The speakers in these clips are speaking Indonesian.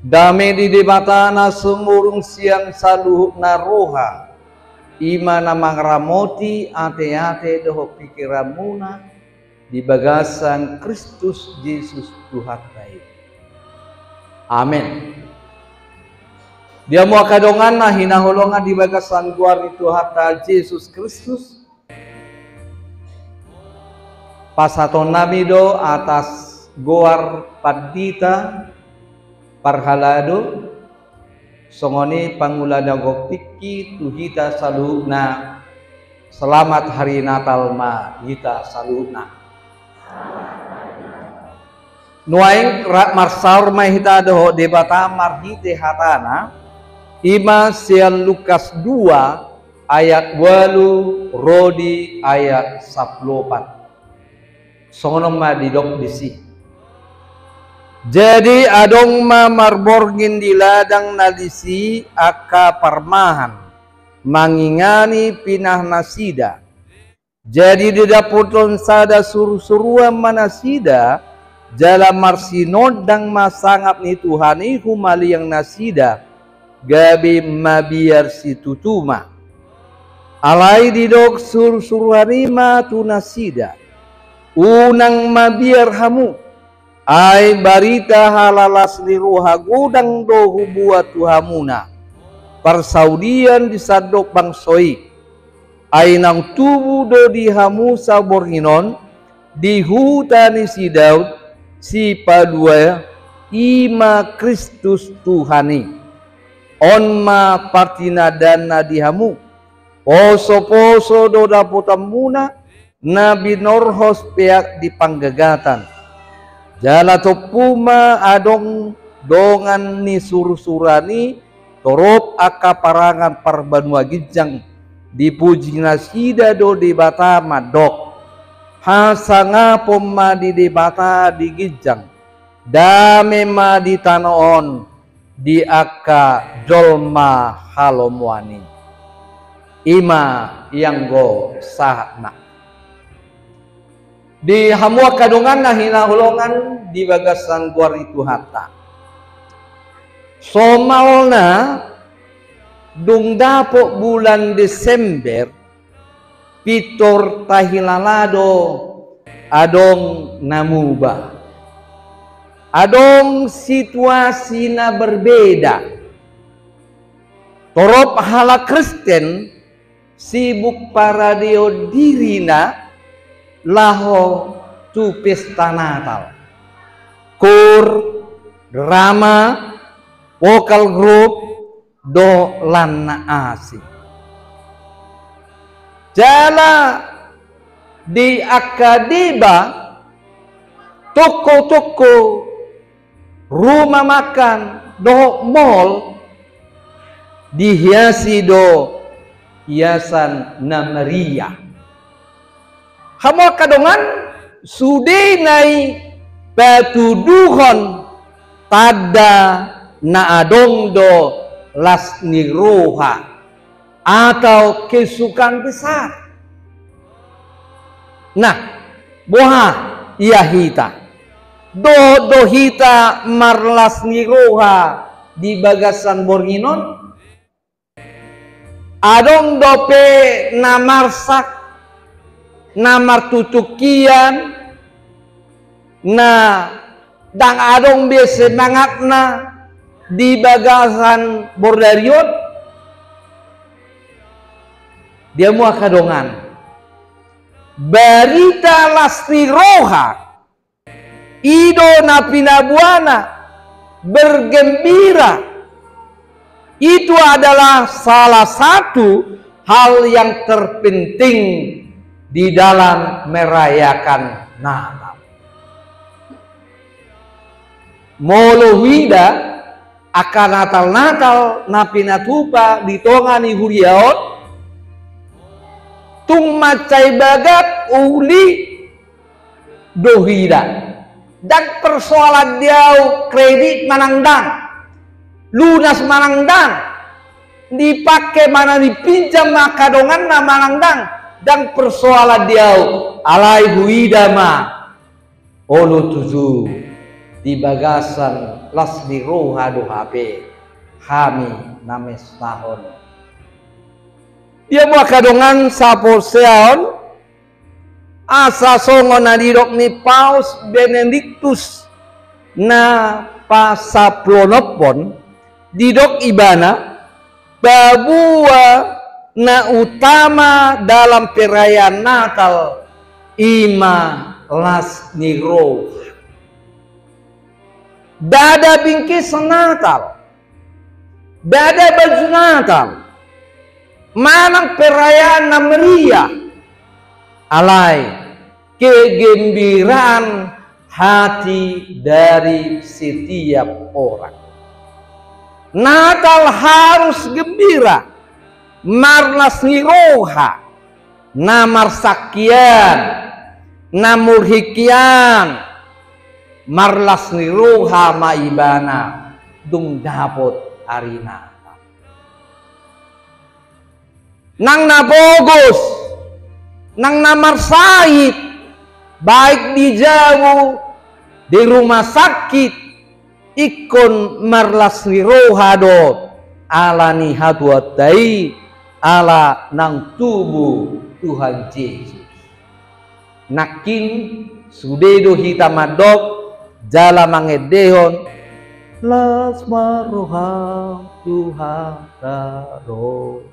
Dame di debatana sumurung siang saluhuk naroha. Ima namang ramoti ate-ate doho pikiramuna di bagasan Kristus Yesus Tuhan baik. Amin. Dia mau kadongan na hinahulongan di bagasan guar itu hatta Yesus Kristus. Pasaton namido atas guar padita parhalado songoni pangulada gopiki tuhita saluna selamat hari Natal ma hita saluna nuaing marsaur ma hita doho debata marhite hatana ima sian Lukas 2 ayat 8 rodi ayat 14 songono ma didok disi. Jadi adong ma marborgin di ladang nalisi aka parmahan mangingani pinah nasida. Jadi di daputon sada suruh-suruan manasida jala marsinod dang masangap ni Tuhani humali yang nasida gabi mabiar si tutuma. Alai didok suruh-suruhanima tu nasida unang mabiar hamu. Ai barita halalas liruha gudang dohu buat tuhamuna persaudian disadok bangsoi ai nang tubuh do dihamu saborhinon di hutani si Daud si padua ima Kristus Tuhani onma partina dana dihamu poso-poso do dapotamuna nabi norhos peak di panggagatan jala topuma adong dongan ni sursurani torop aka parangan parbanua gijang dipuji nasida do debata madok hasanga pomma di debata di gijang dame ma di tanoon di aka jolma halomwani ima yang go sahna di hamua kadungan na hinahulongan di bagasan guar itu hatta somalna dung dapok bulan Desember pitor tahilalado adong namuba adong situasi na berbeda torop hala Kristen sibuk paradio dirina laho tu pesta Natal kur drama vokal group do lanna asi jala di akadiba toko-toko rumah makan do mall dihiasi do hiasan namaria hamo kadongan sude nai patuduhon tada na adong do lasni roha atau kesukaan besar. Nah, boha iya hita do hita marlasni roha di bagasan bornginon adong dope namarsak namar tutukian na dang adong biasa semangat na di bagasan bordarion dia mua kadongan barita lasti roha ido na pinabuana bergembira itu adalah salah satu hal yang terpenting di dalam merayakan Natal. Molohida akan Natal napinatupa ditongani huriaot tung macai bagat uli dohida dan persoalan diau kredit manangdang lunas manangdang dipakai mana dipinjam makadongan na manangdang dan persoalan diau alai huida ma olu tuju di bagasan lasni roha dohape kami names tahun. Dia mau kadongan saporseon asa songon nadirok ni Paus Benedictus na pasaplonopon didok ibana babua na utama dalam perayaan Natal ima lasni roha. Dada bingkis Natal, dada baju Natal, manang perayaan na meriah, alai kegembiraan hati dari setiap orang. Natal harus gembira, marlasni roha, namar sakian, namurhikian, marlasni roha maibana dung dapot arina nang nabogos nang namarsahit baik di jauh di rumah sakit ikon marlasni roha do ala nihatuatai ala nang tubuh Tuhan Yesus nakin sudedo hitamadok jala mangedehon lasma roha Tuhan taro.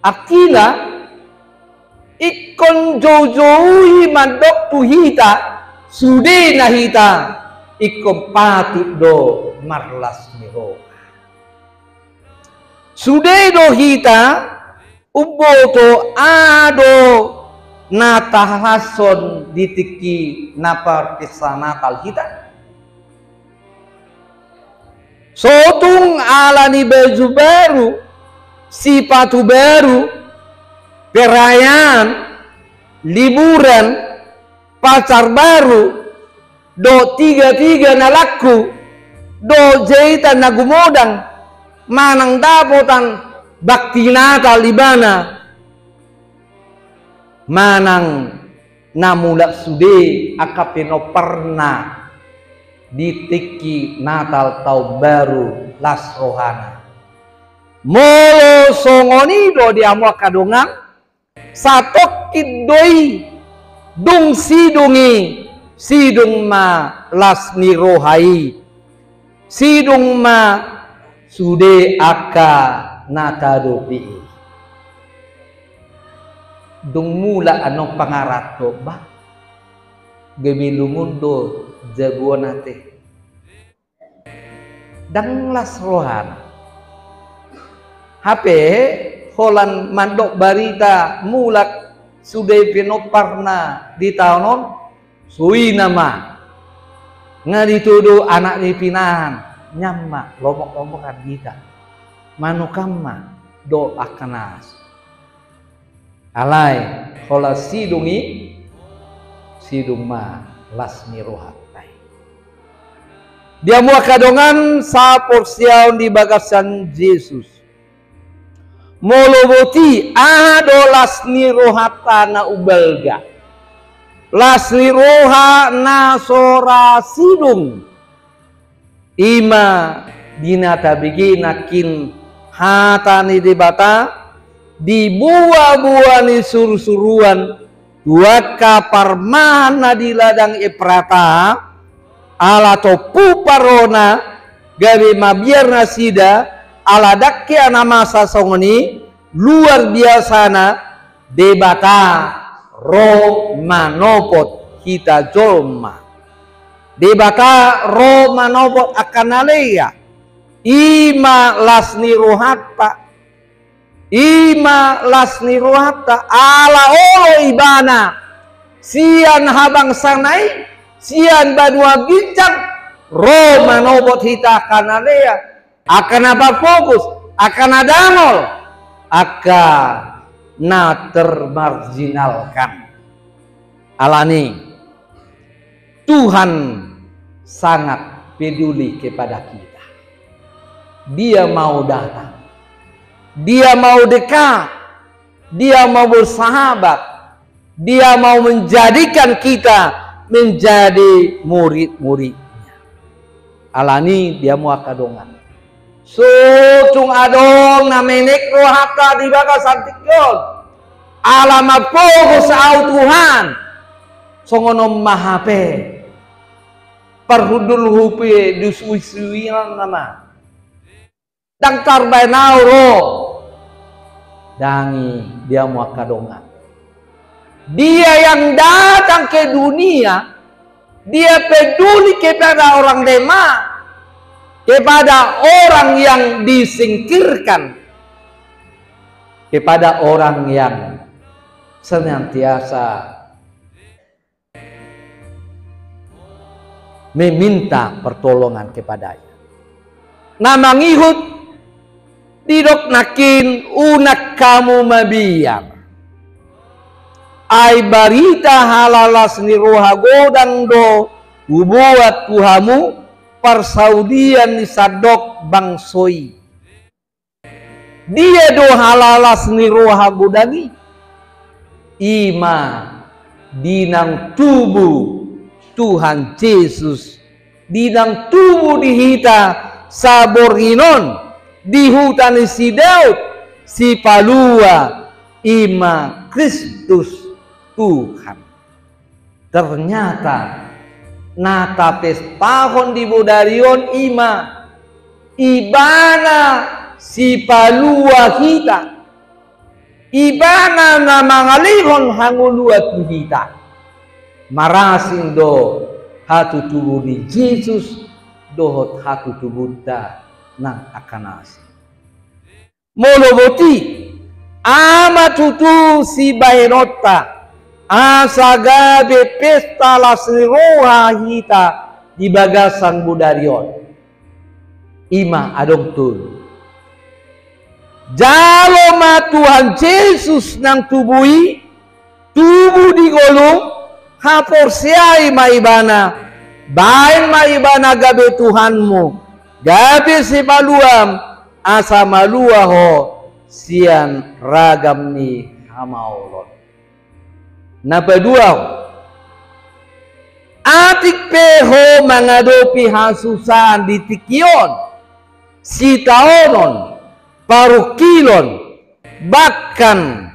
Artinya ikon jojohi mandok tuhita sude nahita ikon patut do marlasni roha. Sude do hita uboto ado natahason ditiki napar kisah Natal kita. Sotung alani baju baru, sepatu baru, perayaan, liburan, pacar baru, do tiga na laku, do jahitan na gumodang, manang dapotan bakti Natal di mana? Manang namulak sude akapeno pernah ditiki Natal tahun baru las rohana molo songoni do diamua kadongang satok kidoi dung sidungi sidung ma las ni rohai sidung ma sude aka natadopi dung mula anong pangarat to ba gemilumundo jabuan nate dang las rohan HP holan mandok barita mulak sude pinoparna di taonon sui nama ngaditudu anak ni pinahan nyamma lomok-lomokan kita manukamma do akanas alai hola sidungi sidung ma lasni rohatai dia mua kadongan sa porsiaon di bagasan Yesus moloboti ado lasni rohata na ubalga lasni roha na sora sidung ima binata biginakin hatani debata di buah-buah ni suruh-suruan dua kapar mana di ladang iprata ala topu parona gawe mabiar nasida ala dakya nama sasongoni luar biasa na debata ro manopot kita jolma debata ro manopot akan alea ima lasni rohata ima lasni rohata ala olo ibana sian habang sanai sian badua bincang ro manopot hita akan alea akan apa fokus akan adamol akan na termarginalkan alani Tuhan sangat peduli kepada kita. Dia mau datang, dia mau dekat, dia mau bersahabat, dia mau menjadikan kita menjadi murid-muridnya. Alani dia mau kadongan. Sucung adong namenik rohata di baga santikyon. Alamat fokus au Tuhan. Songonom mahape. Perhudul hupe disuisuian nama. Dang tarbay nauro. Dangi dia mau kadongan. Dia yang datang ke dunia, dia peduli kepada orang lemah, kepada orang yang disingkirkan, kepada orang yang senantiasa meminta pertolongan kepadanya. Nama ngihut didok nakin unak kamu mabiyam. Ai barita halalas ni roha godang do ubuat kuhamu persaudian ni sadok bangsoi. Dia do halalas ni roha godangi ima dinang tubuh Tuhan Yesus, dinang tubuh dihita sabor inon di hutan si Daud si palua ima Kristus Tuhan. Ternyata nata pestahon di bodarion ima ibana si palua kita, ibana na mangalihon hanguluat kita. Marasin do hatu tubuh di Yesus dohot hatu tubuh ta nang akanasi. Moloboti ama tutu si bairota asagabe pesta lasri roha hita di bagasan budarion. Ima adong tul. Jalo ma Tuhan Yesus nang tubuhi tubuh di golong hapor siai maibana bain maibana gabe Tuhanmu gabe si paluam asa malua ho sian ragam ni hamaulon. Napadua atik peho mangadopi hasusan di tikyon si taonon parukilon bahkan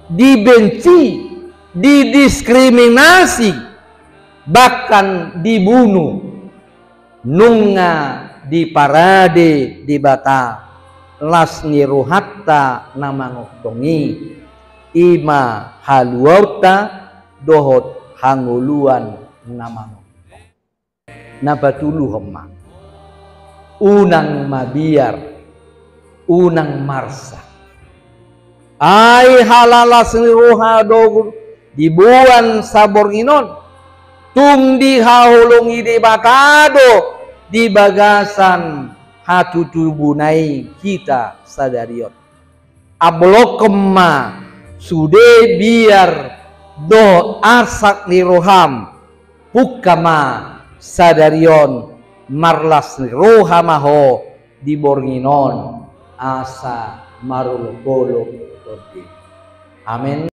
dibenci, didiskriminasi, bahkan dibunuh, nunga di parade di bata lasni rohatta namangoktongi ima haluauta dohot hanguluan namangokton. Nabatulu hemang unang mabiar unang marsa ai halalas ni roha do dibuan sabor inon tung dihahulungi di batado di bagasan hatu tubunai kita sadarion ablokema sude biar do asak ni roham pukama sadarion marlas ni rohamaho di bornginon asa marulokolo. Amin.